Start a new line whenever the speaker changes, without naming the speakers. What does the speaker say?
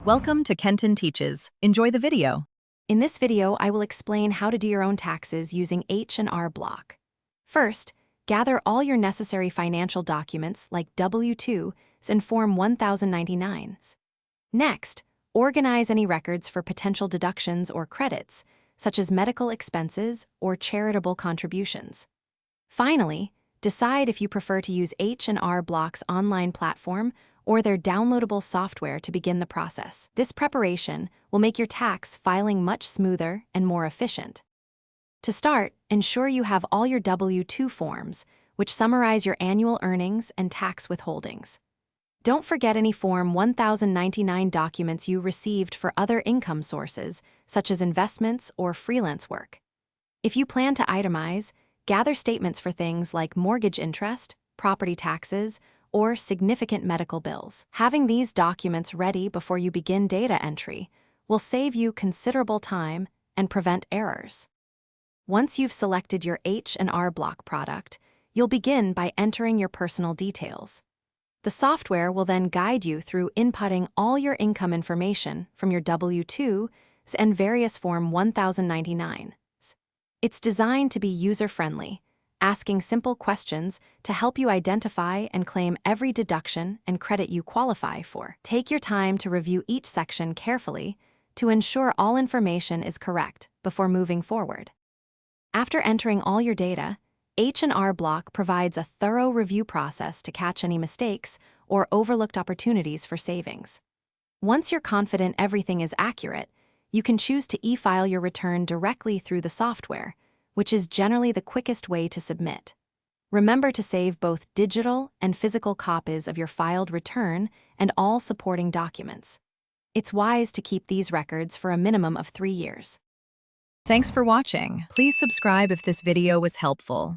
Welcome to Kenton Teaches. Enjoy the video.
In this video, I will explain how to do your own taxes using H&R Block. First, gather all your necessary financial documents like W-2s and Form 1099s. Next, organize any records for potential deductions or credits, such as medical expenses or charitable contributions. Finally, decide if you prefer to use H&R Block's online platform or their downloadable software to begin the process. This preparation will make your tax filing much smoother and more efficient. To start, ensure you have all your W-2 forms, which summarize your annual earnings and tax withholdings. Don't forget any Form 1099 documents you received for other income sources, such as investments or freelance work. If you plan to itemize, gather statements for things like mortgage interest, property taxes, or significant medical bills. Having these documents ready before you begin data entry will save you considerable time and prevent errors. Once you've selected your H&R Block product, you'll begin by entering your personal details. The software will then guide you through inputting all your income information from your W-2s and various Form 1099s. It's designed to be user-friendly, asking simple questions to help you identify and claim every deduction and credit you qualify for. Take your time to review each section carefully to ensure all information is correct before moving forward. After entering all your data, H&R Block provides a thorough review process to catch any mistakes or overlooked opportunities for savings. Once you're confident everything is accurate, you can choose to e-file your return directly through the software, which is generally the quickest way to submit. Remember to save both digital and physical copies of your filed return and all supporting documents. It's wise to keep these records for a minimum of 3 years.
Thanks for watching. Please subscribe if this video was helpful.